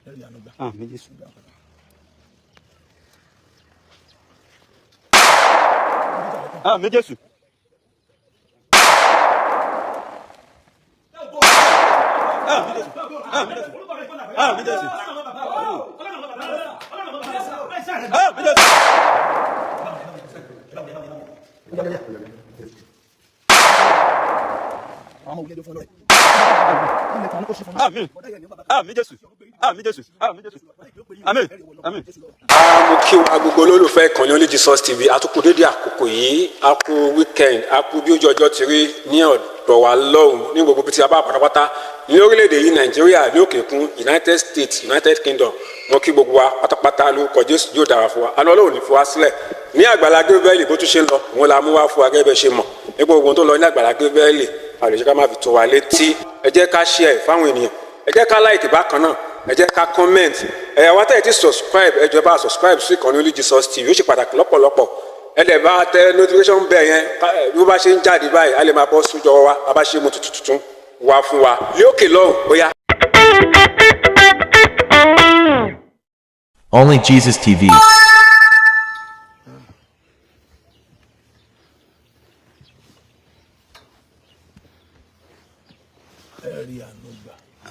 Àmín Jésù. Àmín Jésù. Àmín Jésù. Àmín. Àmín Jésù. Àmín Jésù. Àmín Jésù. Àmín. Àmín. Mo kí wa gbogbo olólùfẹ́ ìkànnì Only Jesus TV àtúkù dédé àkókò yìí a kú weekend a kú bí ojú ọjọ́ ti rí ní ọ̀dọ̀ wa lọ́hùn ní gbogbo tí a bá pátápátá ní orílẹ̀-èdè yìí Nàìjíríà ní òkè òkun United States United Kingdom mo kí gbogbo wa pátápátá lórúkọ Jésù yóò dára fún wa àná Ọlọ́run ní fi wá sílẹ̀ ní Àgbàlá Gabriel bó tún ṣe ń lọ òun la mú wá fún wa gẹ́gẹ́ bẹ́ẹ̀ ṣe mọ̀ nípa ogun tó lọ ní Àgbàlá Gabriel àlejò ká má fi tó wa létí ẹ jẹ́ ká share fáwọn ènìyàn ẹ jẹ́ ká like bákan náà ẹ jẹ́ ká comment ẹ wá tẹ̀ tí subscribe ẹ jọ̀ọ́ bá subscribe sí ìkànnì Only Jesus TV ó ṣe pàtàkì lọ́pọ̀lọpọ̀ ẹ dẹ̀ bá tẹ notification bell yẹn bí ó bá ṣe ń jáde báyìí a lè máa bọ́ sójọ́ wa a bá ṣe mú tuntun wá fún wa lókè lọ́hùn bóyá. Only Jesus TV.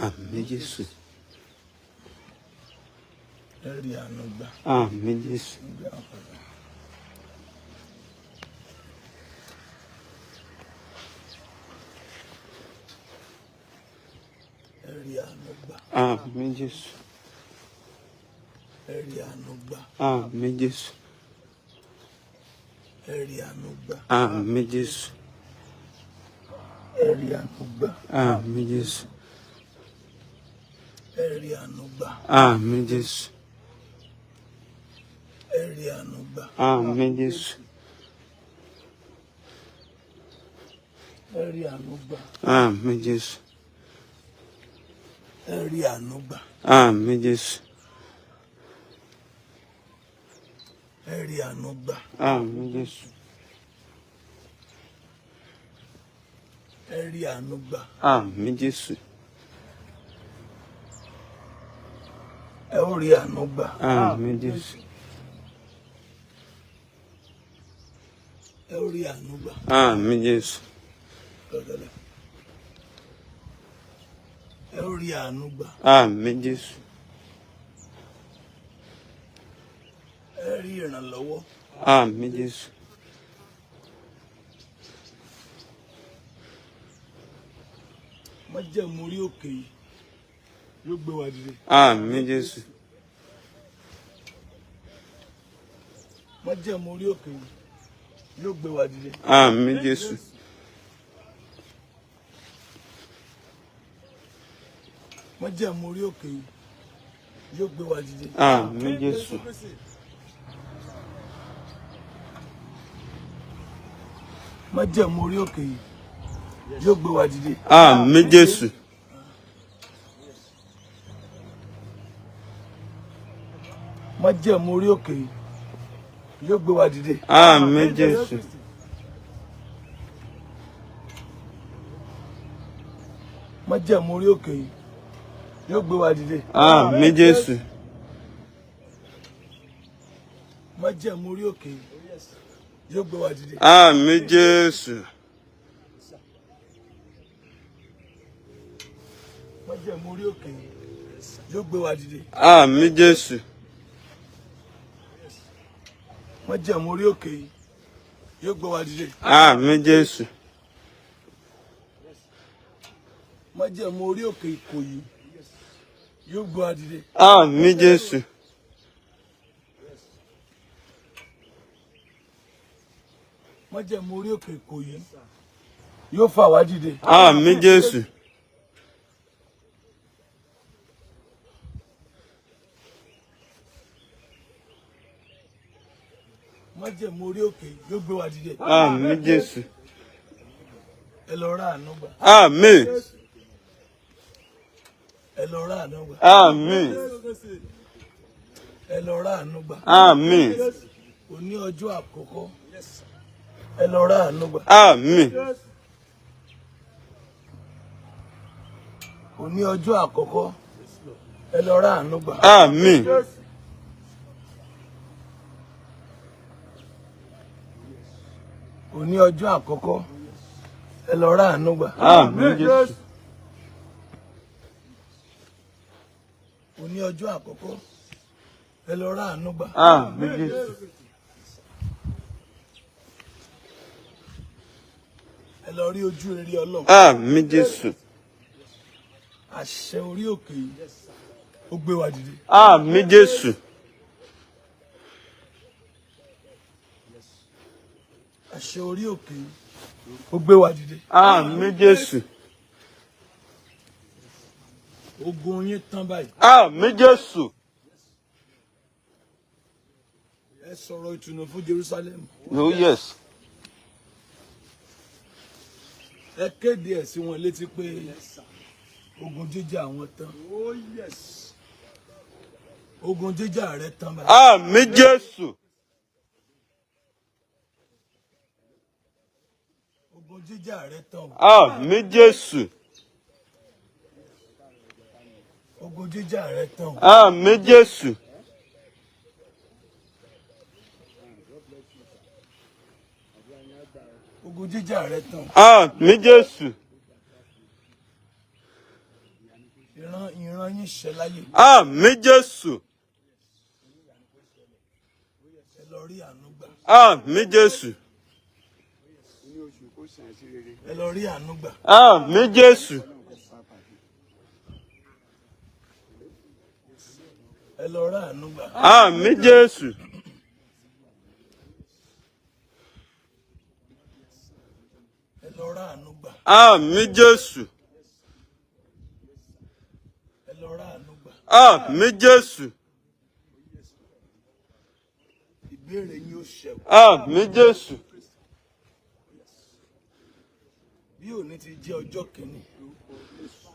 Àmín Jésù. Àmín Jésù. Àmín Jésù. Àmín Jésù. Àmín Jésù. Àmín Jésù. Àmín Jésù. Àmín Jésù. Àmín Jésù. Àmín Jésù. Àmín Jésù. Àmín Jésù. Àmín Jésù. Ẹ ó rí àánú gbà. Àmín Jésù. Ẹ ó rí àánú gbà. Àmín Jésù. Ẹ ó rí àánú gbà. Àmín Jésù. Ẹ rí ìrànlọ́wọ́. Àmín Jésù. Májẹ̀mú orí òkè yìí yóò gbé wa dìde. Àmín Jésù. Májẹ̀mú orí òkè yìí yóò gbé wa dìde. Àmín Jésù. Májẹ̀mú orí òkè yìí yóò gbé wa dìde. Àmín Jésù. Májẹ̀mú orí òkè yìí yóò gbé wa dìde. Àmín Jésù. Májẹ̀mú orí òkè yìí yóò gbé wa dìde. Àmín Jésù. Májẹ̀mú orí òkè yìí yóò gbé wa dìde. Àmín Jésù. Májẹ̀mú orí òkè yìí yóò gbé wa dìde. Àmín Jésù. Májẹ̀mú orí òkè yìí yóò gbé wa dìde. Àmín Jésù. Májẹ̀mú orí òkè yìí yóò gbé wa dìde. Àmín Jésù. Májẹ̀mú orí òkè Ìkòyí yóò gbé wa dìde. Àmín Jésù. Májẹ̀mú orí òkè Ìkòyí yóò fà wá dìde. Àmín Jésù. Májẹ̀mú orí òkè yóò gbé wa dìde. Àmín Jésù. Ẹ lọ rà àánú gbà. Àmín. Ẹ lọ rà àánú gbà. Àmín. Ẹ lọ rà àánú gbà. Àmín. Òní ọjọ́ àkọ́kọ́. Ẹ lọ rà àánú gbà. Àmín. Òní ọjọ́ àkọ́kọ́. ẹ lọ rà àánú gbà. Àmín. Òní ọjọ́ àkọ́kọ́ ẹ lọ rà àánú gbà. Àmín Jésù. Òní ọjọ́ àkọ́kọ́ ẹ lọ rà àánú gbà. Àmín Jésù. Ẹ lọ rí ojú rere Ọlọ́run. Àmín Jésù. Àṣẹ orí òkè yìí ó gbé wa dìde. Àmín Jésù. Àṣẹ orí òkè yìí ó gbé wa dìde. Àmín Jésù. Ogun yín tán báyìí. Àmín Jésù. Ẹ sọ̀rọ̀ ìtùnú fún Jerusalem. Oh yes. Ẹ kéde ẹ̀ sí wọn létí pé ogun jíjà àwọn tán. Ogun jíjà rẹ tán báyìí. Àmín Jésù. Ogun jíjà rẹ tán. Àmín Jésù. Ogun jíjà rẹ tán. Àmín Jésù. Ogun jíjà rẹ tán. Àmín Jésù. Ìran yín ṣẹ láyé. Àmín Jésù. Ẹ lọ rí àánú gbà. Àmín Jésù. Ẹ lọ rí àánú gbà. Àmín Jésù. Ẹ lọ rí àánú gbà. Àmín Jésù. Ẹ lọ rí àánú gbà. Àmín Jésù. Ẹ lọ rí àánú gbà. Àmín Jésù. Ìbéèrè yín ó ṣẹ. Àmín Jésù. Bí òní ti jẹ́ ọjọ́ kìíní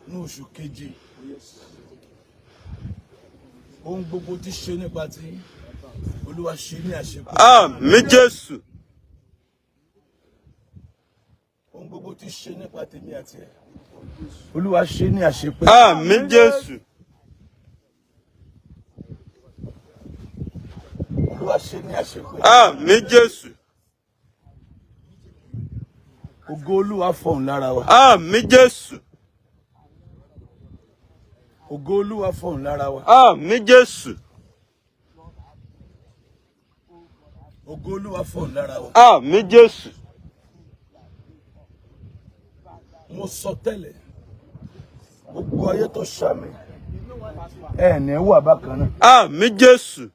ní oṣù keje, ohun gbogbo tí ṣe nípa ti Olúwa ṣe ní àṣepé. Àmín Jésù. Ohun gbogbo tí ṣe nípa tèmi àti ẹ, Olúwa ṣe ní àṣepé. Àmín Jésù. Olúwa ṣe ní àṣepé. Àmín Jésù. Ògo Olúwa fọhùn lára wa. Àmín Jésù. Ògo Olúwa fọhùn lára wa. Àmín Jésù. Ògo Olúwa fọhùn lára wa. Àmín Jésù. Mo sọ tẹ́lẹ̀, gbogbo ayé tó ṣàmì ẹ ní wà bákan náà. Àmín Jésù.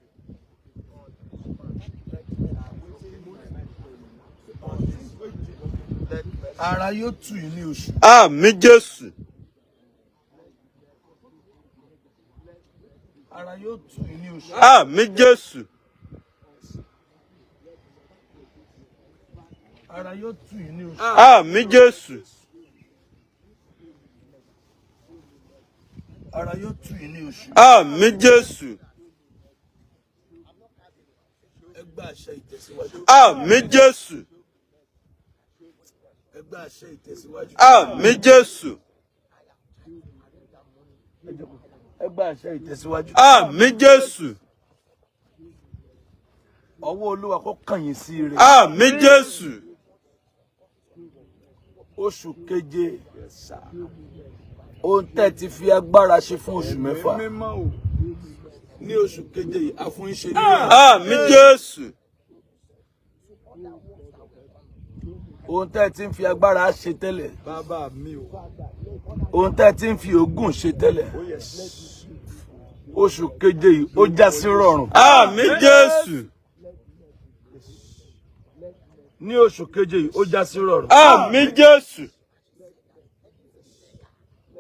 Ara yóò tù yín ní oṣù. Àmín Jésù. Ara yóò tù yín ní oṣù. Àmín Jésù. Ara yóò tù yín ní oṣù. Àmín Jésù. Ara yóò tù yín ní oṣù. Àmín Jésù. Ẹ gba àṣẹ ìtẹ̀síwájú. Àmín Jésù. Ẹ gba àṣẹ ìtẹ̀síwájú. Àmín Jésù. Ẹ gba àṣẹ ìtẹ̀síwájú. Àmín Jésù. Ọwọ́ Olúwa kó kàn yín sí ire. Àmín Jésù. Oṣù keje. Ohun tẹ́ ti fi agbára ṣe fún oṣù mẹ́fà. Ní oṣù keje yìí, a fún yín ṣe ní ìyá. Àmín Jésù. Ohun tẹ́ ti ń fi agbára ṣe tẹ́lẹ̀. Bàbá mi o. Ohun tẹ́ ti ń fi ògùn ṣe tẹ́lẹ̀. Oṣù keje yìí ó já sí rọrùn. Àmín Jésù. Ní oṣù keje yìí ó já sí rọrùn. Àmín Jésù.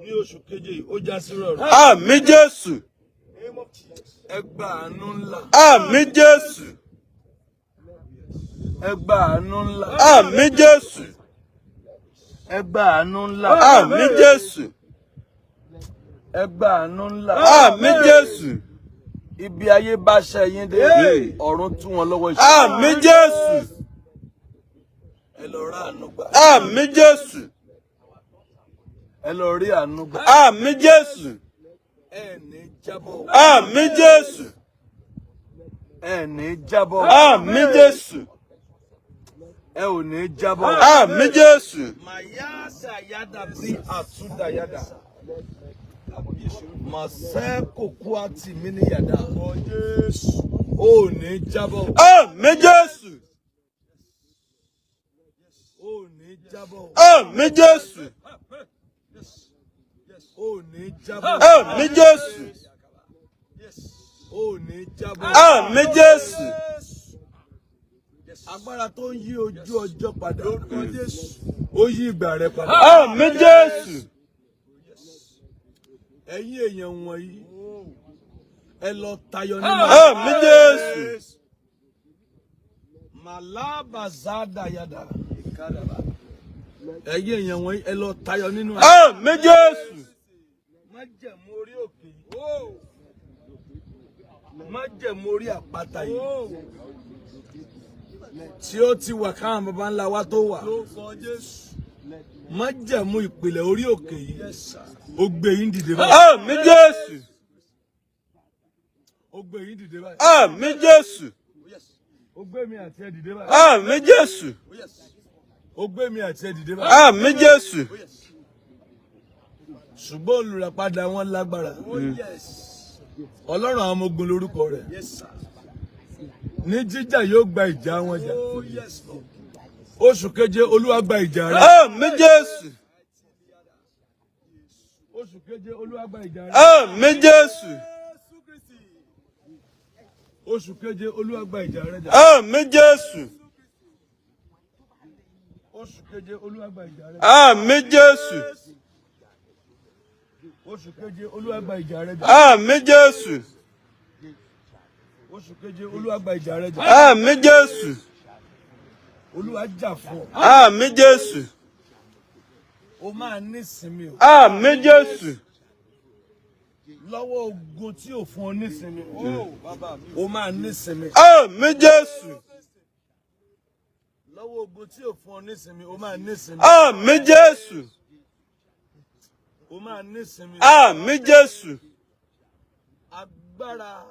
Ní oṣù keje yìí ó já sí rọrùn. Àmín Jésù. Ẹ gba àánú ńlá. Àmín Jésù. Ẹ gba àánú ńlá. Àmín Jésù. Ẹ gba àánú ńlá. Àmín Jésù. Ẹ gba àánú ńlá. Àmín Jésù. Ibi ayé bá ṣe yín dé, ọ̀run tú wọn lọ́wọ́ iṣẹ́. Àmín Jésù. Ẹ lọ rí àánú gbà. Àmín Jésù. Ẹ lọ rí àánú gbà. Àmín Jésù. ẹ ní jábọ́. Àmín Jésù. Ẹ ní jábọ́. Àmín Jésù. Ẹ ò ní jábọ́. Àmín Jésù. Mayasa yada bi atuda yada. Maseko kuati mini yada. Ó ní jábọ́. Àmín Jésù. Ó ní jábọ́. Àmín Jésù. Ó ní jábọ́. Àmín Jésù. Ó ní jábọ́. Àmín Jésù. Agbára tó ń yí ojú ọjọ́ padà. Ó yí ìgbà rẹ padà. Àmín Jésù. Ẹ̀yin èèyàn wọ̀nyí, ẹ lọ tayọ nínú. Àmín Jésù. Malabazada yada. Ẹ̀yin èèyàn wọ̀nyí, ẹ lọ tayọ nínú. Àmín Jésù. Májẹ̀mú orí òkè yìí. Májẹ̀mú orí àpáta yìí. Tí ó ti wà káwọn baba ńlá wa tó wà. Májẹ̀mú ìpìlẹ̀ orí òkè yìí. Ó gbé yín dìde báyìí. Àmín Jésù. Ó gbé yín dìde báyìí. Àmín Jésù. Ó gbé mi àti ẹ dìde báyìí. Àmín Jésù. Ó gbé mi àti ẹ dìde báyìí. Àmín Jésù. Ṣùgbọ́n olùràpadà wọn lágbára. Ọlọ́run àwọn ọmọ ogun lórúkọ rẹ̀. Ní jíjà yóò gba ìjà wọn jà. Oṣù keje Olúwa gba ìjà rẹ̀. Àmín Jésù. Oṣù keje Olúwa gba ìjà rẹ̀. Àmín Jésù. Oṣù keje Olúwa gba ìjà rẹ̀ jà. Àmín Jésù. Oṣù keje Olúwa gba ìjà rẹ̀ jà. Àmín Jésù. Oṣù keje Olúwa gba ìjà rẹ̀ jà. Àmín Jésù. Oṣù keje Olúwa gba ìjà rẹ̀ jà. Àmín Jésù. Olúwa jà fún ọ. Àmín Jésù. O máa ní ìsinmi o. Àmín Jésù. Lọ́wọ́ ogun tí ò fún ọ ní ìsinmi. O máa ní ìsinmi. Àmín Jésù. Lọ́wọ́ ogun tí ò fún ọ ní ìsinmi. O máa ní ìsinmi. Àmín Jésù. O máa ní ìsinmi. Àmín Jésù. Agbára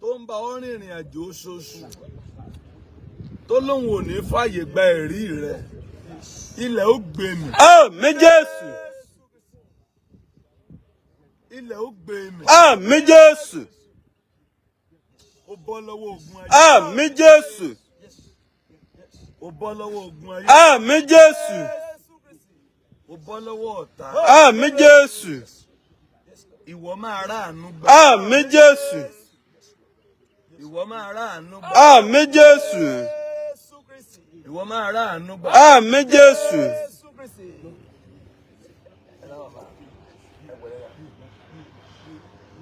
tó ń bá ọ rìnrìn àjò oṣooṣù tó lóun ò ní fàyè gba ẹ̀rí rẹ ilẹ̀ ó gbé mì. Àmín Jésù. Ilẹ̀ ó gbé mì. Àmín Jésù. O bọ́ lọ́wọ́ ogun ayé. Àmín Jésù. O bọ́ lọ́wọ́ ogun ayé. Àmín Jésù. O bọ́ lọ́wọ́ ọ̀tá. Àmín Jésù. Ìwọ máa ráàánú gbà. Àmín Jésù. Ìwọ máa ráàánú gbà. Àmín Jésù. Ìwọ máa ráàánú gbà. Àmín Jésù.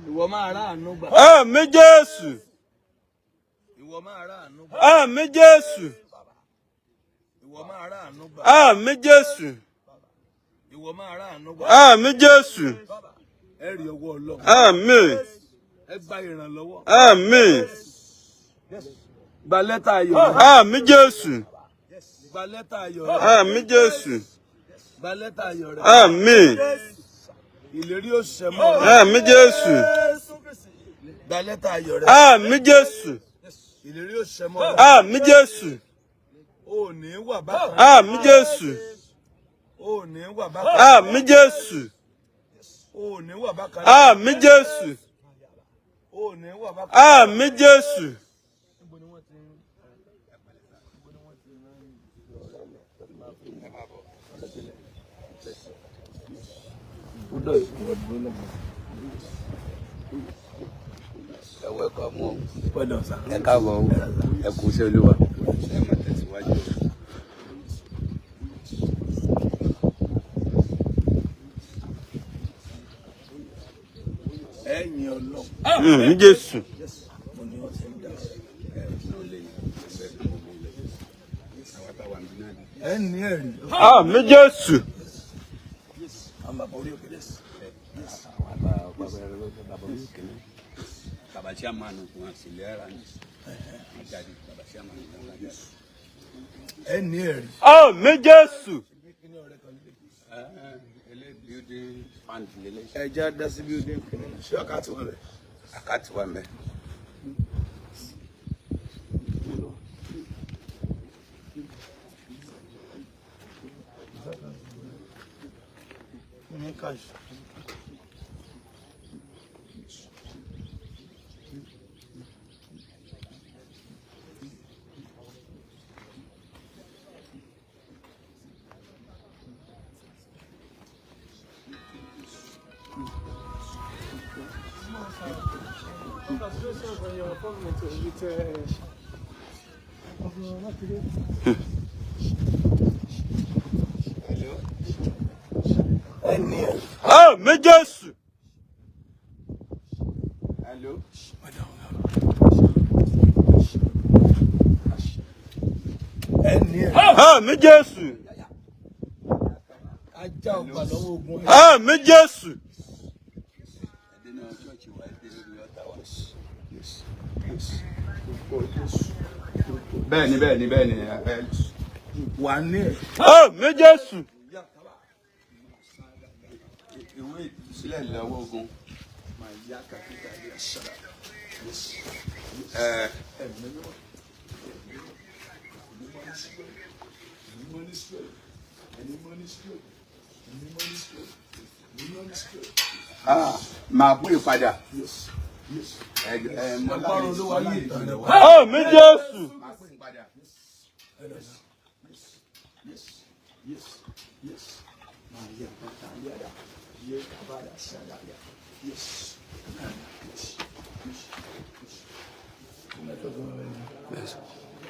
Ìwọ máa ráàánú gbà. Àmín Jésù. Ìwọ máa ráàánú gbà. Àmín Jésù. Ìwọ máa ráàánú gbà. Àmín Jésù. Ìwọ máa ráàánú gbà. Àmín Jésù. Ẹ rí ọwọ́ Ọlọ́run. Àmín. Ẹ gba ìrànlọ́wọ́. Àmín. Gba lẹ́tà ayọ̀ rẹ. Àmín Jésù. Gba lẹ́tà ayọ̀ rẹ. Àmín Jésù. Gba lẹ́tà ayọ̀ rẹ. Àmín. Ìlérí ó ṣẹ mọ́ ọ. Àmín Jésù. Gba lẹ́tà ayọ̀ rẹ. Àmín Jésù. Ìlérí ó ṣẹ mọ́ ọ. Àmín Jésù. O ò ní wà bákan. Àmín Jésù. O ò ní wà bákan. Àmín Jésù. O ò ní wà bákan. Àmín Jésù. O ò ní wà bákan. Àmín Jésù. Ẹ káàbọ̀ o, ẹ kú iṣẹ́ Olúwa. Ẹ máa tẹ̀síwájú. Ẹ̀yin Ọlọ́run. Àmín Jésù. Ẹ ní ẹ̀rí. Àmín Jésù. Bàbá chairman wọn sílẹ̀ ara ni. Wọ́n jáde bàbá chairman wọn jáde. Ẹ ní ẹ̀rí. Àmín Jésù. Building fund lele. Ẹja dá sí building kìíní. Ṣé àkáàtì wà bẹ̀? Àkáàtì wà ńbẹ̀. Ní cash. Àmín Jésù. Hello. Àmín Jésù. Ajá ọgbà lọ́wọ́ ogun. Àmín Jésù. Bẹ́ẹ̀ni. Wà ní ẹ̀. Àmín Jésù. Ìwé ìtúsílẹ̀ lọ́wọ́ ogun. Máa bú ìpadà. Agbára Olúwa yìí ìtàn wá. Àmín Jésù. Máa bú ìpadà.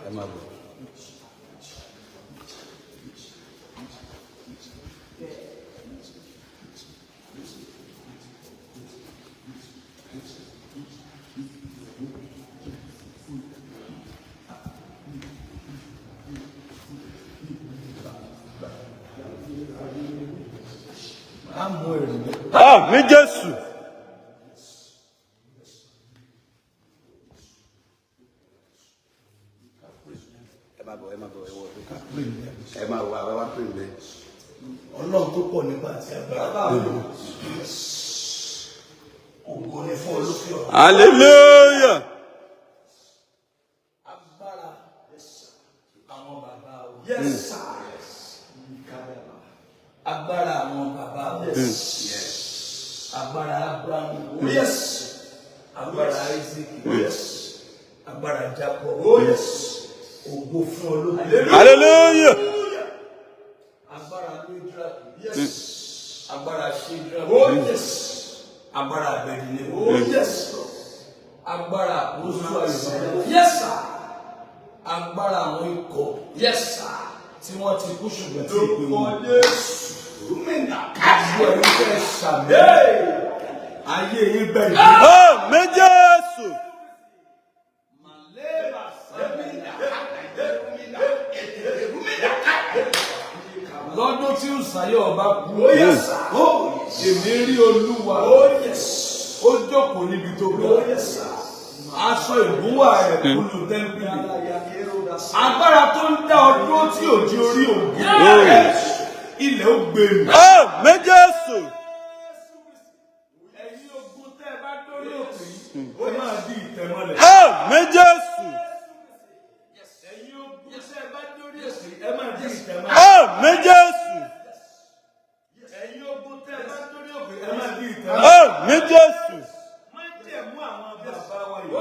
Ẹ máa bọ̀. Àmín Jésù. Ẹ máa wọ àwọn wá pè mí. Ọlọ́run tó pọ̀ nípa àti agbára. Ògo ni fún olókè ọ̀run. Hallelujah. Agbára àwọn bàbá o. Yes sir. Agbára àwọn bàbá o. Yes. Agbára Abraham. Yes. Agbára Isaac. Yes. Agbára Jacob. Yes. Ògo fún olókè. Hallelujah. Agbára Mildred. Yes. Agbára Shidra. Yes. Agbára Abednego. Yes. Agbára Joshua. Yes sir. Agbára àwọn ikọ̀. Yes sir. Tí wọ́n ti kú ṣùgbọ́n tí ìpè wọn. Gbogbo ẹni fẹ́ ṣàmì. Ayé yín bẹ̀rẹ̀. Àmín Jésù. Lọ́dún tí Ùsáyọ̀ ọba kú, èmi rí Olúwa, ó jókòó níbi tó ga. Aṣọ ìbúwà rẹ̀ kúlù tẹ́ḿpìlì. Agbára tó ń dá ọdún tí ò di orí ògì. Ilẹ̀ ó gbé mi. Àmín Jésù. Ẹ̀yin ogun tẹ́ ẹ bá dórí òkè yìí, ó máa di ìtẹ̀mọ́lẹ̀. Àmín Jésù. Ẹ̀yin ogun tẹ́ ẹ bá dórí òkè yìí, ẹ máa di ìtẹ̀mọ́lẹ̀. Àmín Jésù. Ẹ̀yin ogun tẹ́ ẹ bá dórí òkè yìí, ẹ máa di ìtẹ̀mọ́lẹ̀. Àmín Jésù. Má jẹ̀mú àwọn bàbá wa yìí.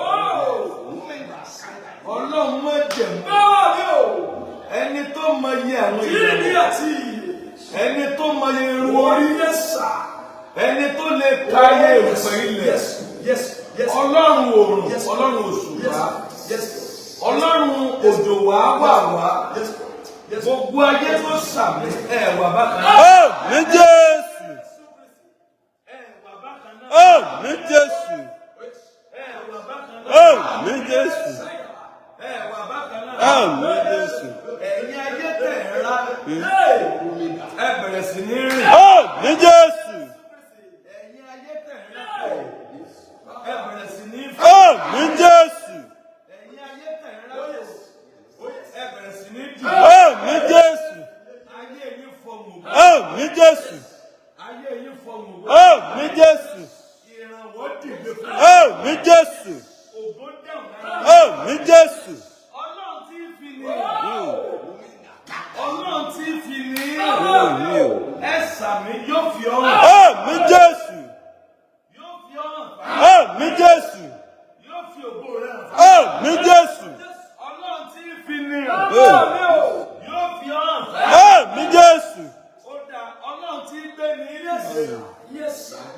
Ọlọ́run má jẹ̀mú. Ẹni tó mọ iye àwọn ìyàwó. Ẹni tó mọ iye irun orí. Ẹni tó lè ka iye ìrùpẹ̀ ilẹ̀. Ọlọ́run òrùn, Ọlọ́run òṣùpá. Ọlọ́run òjò wá. Gbogbo ayé tó sàmì ẹ̀wà bákan náà. Àmín Jésù. Àmín Jésù. Àmín Jésù. Àmín Jésù. Ẹ̀yin ayé tẹ̀ ẹ́ rá. Ẹ bẹ̀rẹ̀ sí ní rìn. Àmín Jésù. Ẹ̀yin ayé tẹ̀ ẹ́ rá. Ẹ bẹ̀rẹ̀ sí ní fò. Àmín Jésù. Ẹ̀yin ayé tẹ̀ ẹ́ rá. Ẹ bẹ̀rẹ̀ sí ní dì. Àmín Jésù. Ayé yín fọmù. Àmín Jésù. mi Jésù. Mi Jésù. Ọlọ́run tí fi ní ẹ̀sà mi yóò fi ọ̀rọ̀. Mi Jésù. Yóò fi ọ̀rọ̀. Mi Jésù. Yóò fi ògo rẹ̀ hàn. Mi Jésù. Ọlọ́run tí fi ní yóò fi ọ̀rọ̀. Mi Jésù. Ó dà Ọlọ́run tí gbé ní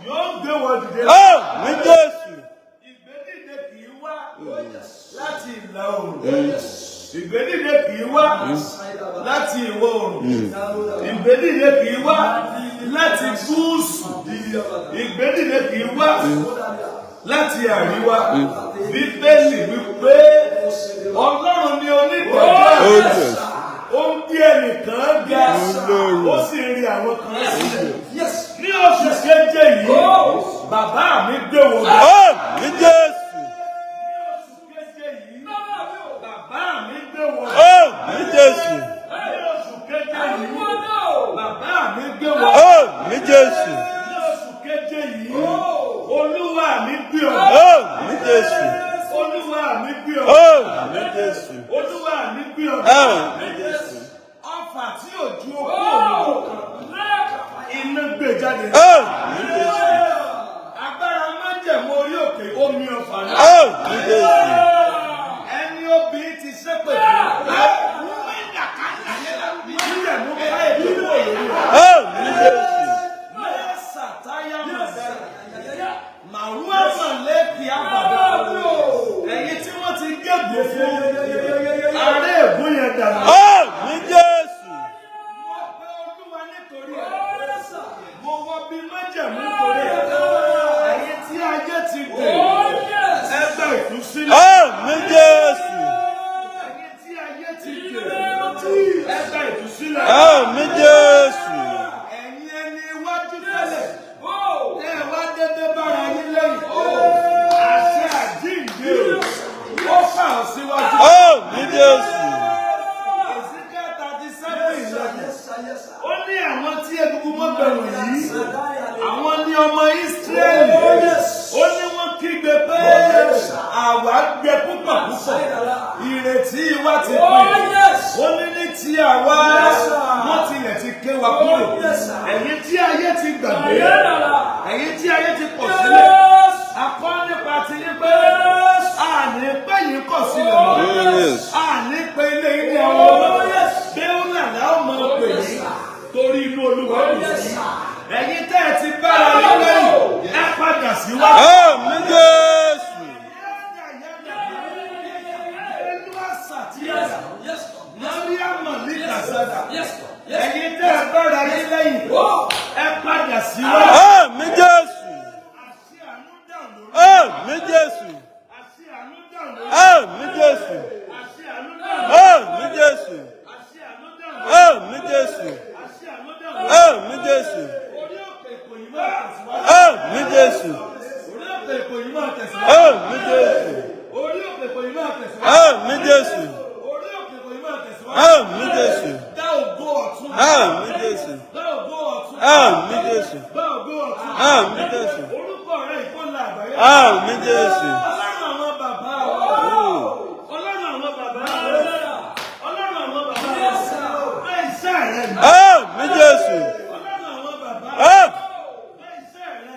yóò gbé wọ dìde. Mi Jésù. Ìgbédìde kì í wá láti ìlà oòrùn. Ìgbédìde kì í wá láti ìwọ̀ oòrùn. Ìgbédìde kì í wá láti gúúsù. Ìgbédìde kì í wá láti àríwá. Bíbélì wípé Ọlọ́run ni onídàájọ́. Ó ń bí ẹnìkan ga, ó sì ń rí àwọn kan sílẹ̀. Ní oṣù keje yìí, bàbá mi gbé wò lọ. Mi Jésù. Mi Jésù. Ní oṣù keje yìí, bàbá mi gbé wọ. Mi Jésù. Ní oṣù keje yìí, Olúwa mi gbé ọ. Mi Jésù. Olúwa mi gbé ọ. Mi Jésù. Olúwa mi gbé ọ. Mi Jésù. Ọfà tí ò ju okó òmùdó kan, iná gbé jáde. Mi Jésù. Agbára májẹ̀mú orí òkè omi ọfà náà. Mi Jésù. Ẹni obìnrin ti ṣépè fún. Májẹ̀mú bá ètò ìwé rẹ̀. Mi Jésù. Mẹ́sà táyà màdàrà. Màrúwà màlẹ́kì àbàdà. Ẹ̀yin tí wọ́n ti gégùn fún. Ààrẹ ègún yẹn dànù. Mi Jésù. Mo pe Olúwa nítorí ẹ̀. Mo wọ bí májẹ̀mú torí ẹ̀. Ẹ̀yin tí ayé ti dè. Ẹgbẹ́ ìtúsílẹ̀. Mi Jésù. Ẹ̀yin tí ayé ti dè. Ẹgbẹ́ ìtúsílẹ̀. Mi Jésù. Ẹ̀yin ẹni iwájú tẹ́lẹ̀. Ẹ wá dédé bára yín lẹ́yìn. Àṣẹ àjíǹde ó fà ọ́ síwájú. Mi Jésù. Ezekiel 37:11. Ó ní àwọn tí egungun mọ́ bẹ̀rù yìí. Àwọn ní ọmọ Ísírẹ́lì. Ó ní wọ́n kígbe pé àwa gbẹ púpọ̀ púpọ̀. Ìrètí wa ti pín. Ó ní ti àwa wọ́n tilẹ̀ ti ké wa kúrò. Ẹ̀yin tí ayé ti gbàgbé. Ẹ̀yin tí ayé ti pọ̀ sílẹ̀. Akọ́ nípa ti ní pé àní pé yìí kọ̀ sílẹ̀ mọ́. Àní pé ilé ilé àwọn ọmọ. Bí ó làlá ọmọ pè ní torí inú Olúwa kò sí. Ẹ̀yin tẹ́ ẹ ti bára yín lẹ́yìn. Ẹ padà síwájú. Mi Jésù. Ẹ̀yin tẹ́ ẹ bára yín lẹ́yìn. Ẹ padà síwájú. Mi Jésù. Mi Jésù. Mi Jésù. Mi Jésù. Mi Jésù. Mi Jésù. Mi Jésù. Mi Jésù. Mi Jésù. Mi Jésù. Dá ògo ọ̀tun. Mi Jésù. Dá ògo ọ̀tun. Mi Jésù. Dá ògo ọ̀tun. Mi Jésù. Orúkọ rẹ̀ ìkọlà àgbáyé. Mi Jésù. Ọlọ́run àwọn bàbá wa. Ọlọ́run àwọn bàbá wa. Ọlọ́run àwọn bàbá wa. Bẹ́ẹ̀ iṣẹ́ rẹ̀ ni. Mi Jésù. Ọlọ́run àwọn bàbá wa. Bẹ́ẹ̀ iṣẹ́ rẹ̀ ni.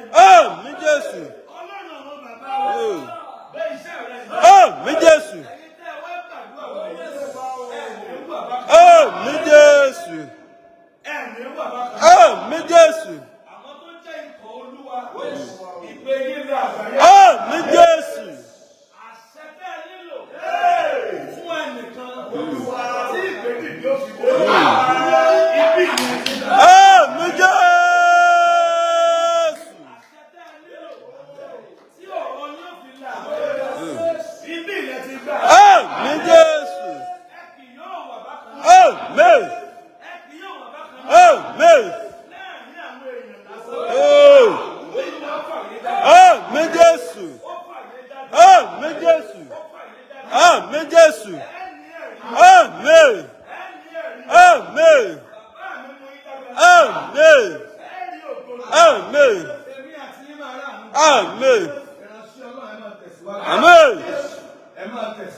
Mi Jésù. Ọlọ́run àwọn bàbá wa. Bẹ́ẹ̀ iṣẹ́ rẹ̀ ni. Mi Jésù. Ẹ̀yin tẹ́ ẹ wá gbàdúrà wọ̀ ẹ̀ ní bàbá kan. Mi Jésù. Ẹ̀ ní bàbá kan. Mi Jésù. Àwọn tó jẹ́ ikọ̀ Olúwa. Ìpè yín lọ àgbáyé. Mi Jésù. Àṣẹ tẹ́ ẹ nílò fún ẹnìkan tí ìgbèdìdì ó fi dé. Ibi ìyẹn ti dá. Mi Jésù. Àṣẹ tẹ́ ẹ nílò tí ọ̀rọ̀ yóò fi là. Ibi ìyẹn ti gbà. Mi Jésù. Ẹ kì yóò wà bákan náà. Amen. Ẹ kì yóò wà bákan náà. Amen. Láàárín àwọn èèyàn lásán. Mi Jésù. Ó fà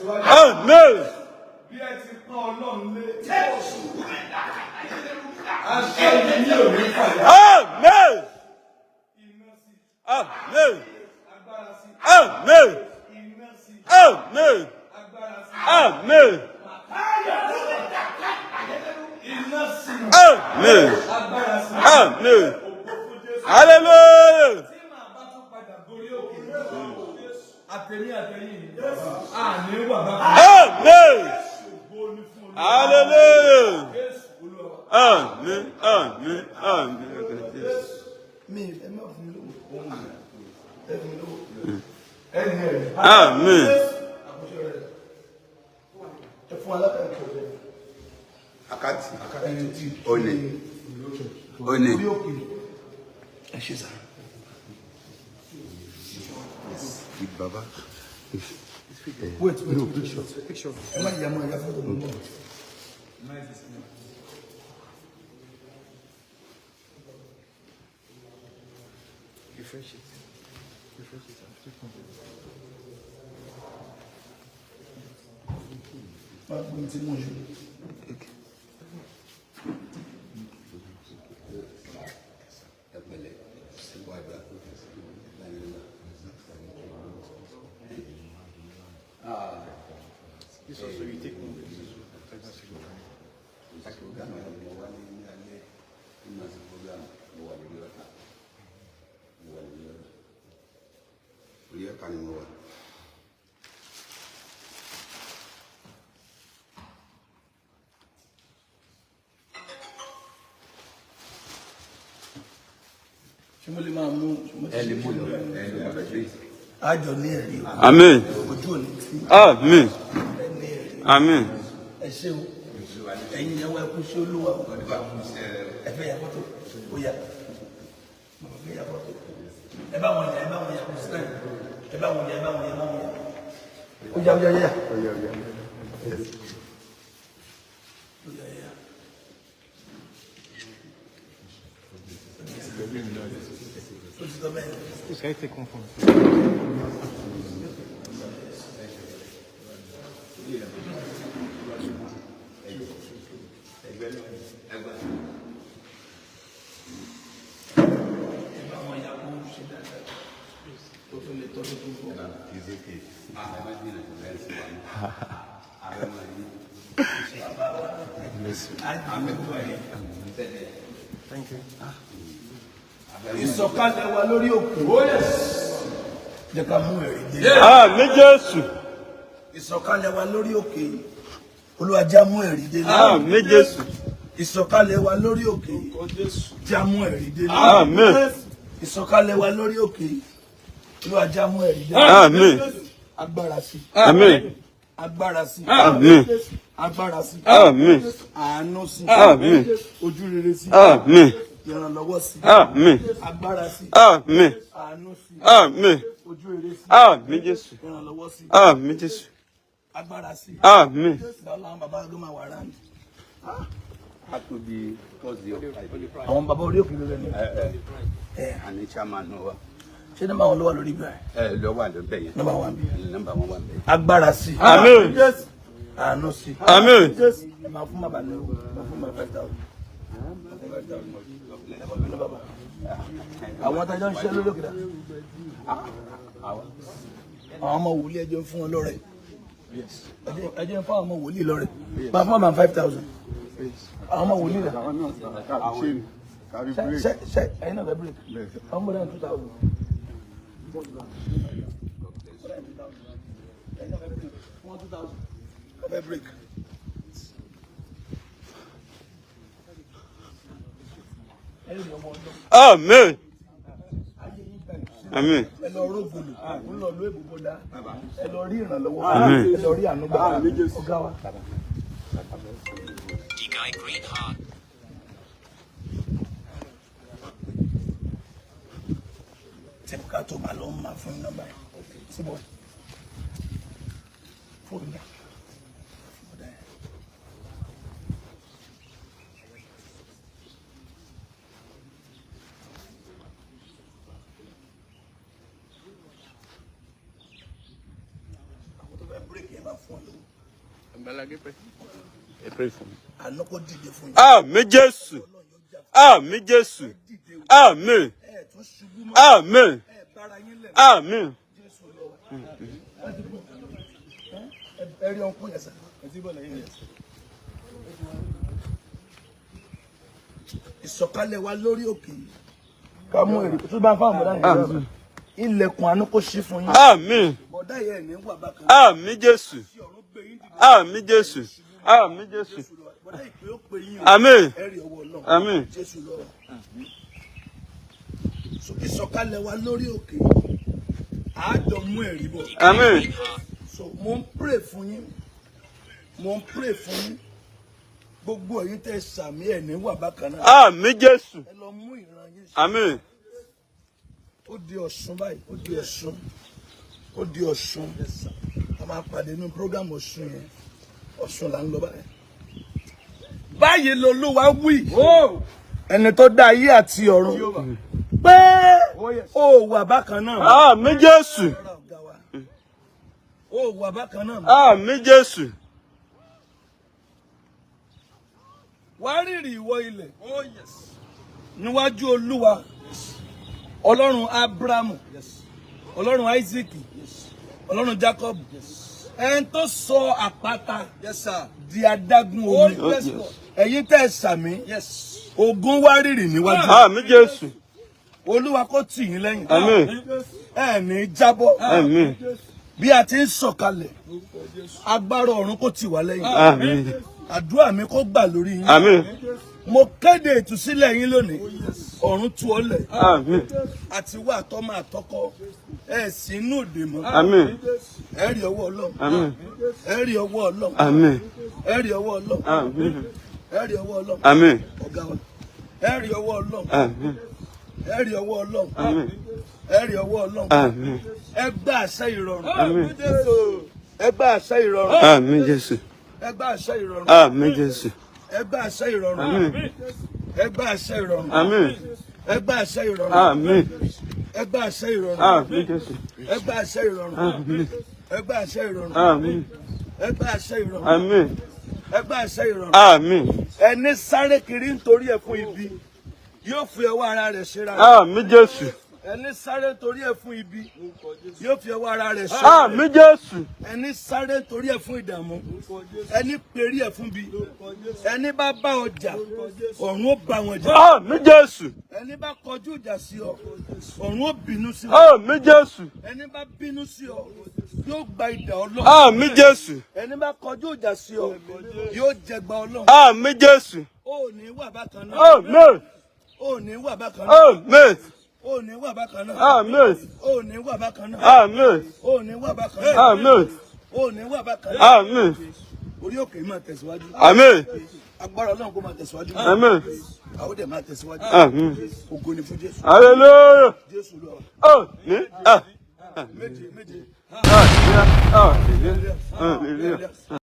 Amen. Bí ẹ ti pọ́n Ọlọ́run lé. Aṣọ yìí ní òní fàyà. Amen. Amen. Amen. Amen. Amen. Amen. Amen. Hallelujah. Amen. Hallelujah. Amen. Amen. Amen. Amen. Akati. One. Baba. Wait, no, picture. Refresh it. This also you take one. Amen. Amen. Amen. Ça a été confondu. Thank you. Ìsọ̀kalẹ̀ wa lórí òkú. Jẹ́ ká mú ẹ̀rí dé. Àmín Jésù. Ìsọ̀kalẹ̀ wa lórí òkè. Olúwa já mú ẹ̀rí dé. Àmín Jésù. Ìsọ̀kalẹ̀ wa lórí òkè. Já mú ẹ̀rí dé. Àmín. Ìsọ̀kalẹ̀ wa lórí òkè. Olúwa já mú ẹ̀rí dé. Àmín. Agbára sí. Àmín. Agbára sí. Àmín. Agbára sí. Àmín. Àánú sí. Àmín. Ojú rere sí. Àmín. Ìrànlọ́wọ́ sí. Àmín. Agbára sí. Àmín. Àánú sí. Àmín. Ojú rere sí. Àmín Jésù. Ìrànlọ́wọ́ sí. Àmín Jésù. Agbára sí. Àmín. Àwọn bàbá ló máa wà ráńdì. To be Thursday or Friday. Àwọn bàbá orí òkè lórí ẹni. And the chairman no. Ṣé nọ́mbà wọn ló wà lórí ibà? Lọ wà lọ́bẹ̀ yẹn. Nọ́mbà wọn bí. Nọ́mbà wọn wà bẹ̀. Agbára sí. Àmín. Àánú sí. Àmín. Ẹ máa fún bàbá ní máa fún bàbá 5,000. Àwọn atajọ́ ń ṣe lórí òkè dà. Àwọn ọmọ wòlíì ẹjọ́ ń fún wọn lọ́rẹ̀. Ẹjọ́ ń fún àwọn ọmọ wòlíì lọ́rẹ̀. Máa fún bàbá 5,000. Àwọn ọmọ wòlíì rẹ̀. Ṣé ẹ̀yin náà fẹ́ break? Àwọn ọmọ rẹ̀ 2,000. Break. Amen. Amen. Ẹ lọ rógùlù, ń lọ ló èbùbọ̀ dá. Ẹ lọ rí ìrànlọ́wọ́. Amen. Ẹ lọ rí ànúgbà. Ọ̀gá wa. Tẹ̀ka tó máa lọ máa fún nọ́mbà yẹn. Síbọ̀. Fóònù náà. fún ọ lówó. Pray for me. Àná kó dìde fún yín. Àmín Jésù. Àmín Jésù. Àmín. Ẹ tún ṣubú mọ́. Àmín. Ẹ bára yín lẹ̀. Àmín. Jésù lọ. Ẹ rí ọkùnrin yẹn sá. Ẹ ti bọ̀ lẹ́yìn yẹn. Ìsọ̀kalẹ̀ wa lórí òkè yìí. Ká mú èrè tó bá fáwọn bọ̀dá yẹn. Ilẹ̀kùn àánú kó ṣí fún yín. Àmín. Bọ̀dá yẹn ní wà bákan. Àmín Jésù. Àmín Jésù. Àmín Jésù. Bọ̀dá ìpè ó pè yín o. Àmín. Ẹ rí ọwọ́ Ọlọ́run. Àmín. Jésù lọ. Ìsọ̀kalẹ̀ wa lórí òkè. Àjọ mú ẹ̀rí bọ̀. Àmín. So mo ń pray fún yín. Mo ń pray fún yín. Gbogbo ẹ̀yin tẹ́ sàmì ẹ̀ ní wà bákan náà. Àmín Jésù. Ẹ lọ mú ìran yín. Àmín. Ó di Ọ̀ṣun báyìí. Ó di Ọ̀ṣun. Ó di Ọ̀ṣun. A máa pàdé nínú program Ọ̀ṣun yẹn. Ọ̀ṣun là ń lọ báyìí. Báyìí lolúwa wí. Ẹni tó dá ayé àti ọ̀run. Pé ó wà bákan náà. Àmín Jésù. Ó wà bákan náà. Àmín Jésù. Wàá rírì ìwọ ilẹ̀. Níwájú Olúwa. Ọlọ́run Ábúráhámù. Ọlọ́run Ísákì. Ọlọ́run Jákọ́bù. Ẹni tó sọ àpáta di adágún omi. Ẹ̀yin tẹ́ sàmì. Ogun wá rírì níwájú. Àmín Jésù. Olúwa kó tì yín lẹ́yìn. Àmín. Ẹ ní jábọ́. Àmín. Bí a ti ń sọ̀kalẹ̀, agbára ọ̀run kó tì wá lẹ́yìn. Àmín. Àdúrà mi kó gbà lórí yín. Àmín. Mo kéde ìtúsílẹ̀ yín lónìí. Ọ̀run tú ọ lẹ̀. Àmín. Àti wá àtọ́mọ àtọ́kọ. Ẹ sì inú òde mọ́. Àmín. Ẹ rí ọwọ́ Ọlọ́run. Àmín. Ẹ rí ọwọ́ Ọlọ́run. Àmín. Ẹ rí ọwọ́ Ọlọ́run. Àmín. Ẹ rí ọwọ́ Ọlọ́run. Àmín. Ọ̀gá wa. Ẹ rí ọwọ́ Ọlọ́run. Àmín. Ẹ rí ọwọ́ Ọlọ́run. Àmín. Ẹ rí ọwọ́ Ọlọ́run. Àmín. Ẹ gbà àṣẹ ìrọ̀rùn. Àmín. Ẹ gbà àṣẹ ìrọ̀rùn. Àmín Jésù. Ẹ gbà àṣẹ ìrọ̀rùn. Àmín Jésù. Ẹ gbà àṣẹ ìrọ̀rùn. Àmín. Ẹ gbà àṣẹ ìrọ̀rùn. Àmín. Ẹ gbà àṣẹ ìrọ̀rùn. Àmín. Ẹ gbà àṣẹ ìrọ̀rùn. Àmín Jésù. Ẹ gbà àṣẹ ìrọ̀rùn. Àmín. Ẹ gbà àṣẹ ìrọ̀rùn. Àmín. Ẹ gbà àṣẹ ìrọ̀rùn. Àmín. Ẹ gbà àṣẹ ìrọ̀rùn. Àmín. Ẹni sáré kiri nítorí ẹ fún ibi yóò fi ọwọ́ ara rẹ̀ ṣe ra. Àmín Jésù. Ẹni sáré torí ẹ fún ibi yóò fi ọwọ́ ara rẹ̀ ṣe. Àmín Jésù. Ẹni sáré torí ẹ fún ìdààmú. Ẹni perí ẹ fún bi. Ẹni bá bá ọjà ọ̀run ó bá wọn jà. Àmín Jésù. Ẹni bá kọjú ìjà sí ọ ọ̀run ó bínú sí ọ. Àmín Jésù. Ẹni bá bínú sí ọ yóò gba idà Ọlọ́run. Àmín Jésù. Ẹni bá kọjú ìjà sí ọ yóò jẹgba Ọlọ́run. Àmín Jésù. Ó ní wà bákan náà. Àmín. Ó ní wà bákan náà. Àmín. Ó ní wà bákan náà. Àmín. Ó ní wà bákan náà. Àmín. Ó ní wà bákan náà. Àmín. Ó ní wà bákan náà. Àmín. Orí òkè yìí máa tẹ̀síwájú. Àmín. Agbára Ọlọ́run kó máa tẹ̀síwájú. Àmín. Àwọn dẹ̀ máa tẹ̀síwájú. Àmín. Ògo ni fún Jésù. Hallelujah. Jésù lọ. Àmín. Méje méje. Hallelujah. Hallelujah. Hallelujah.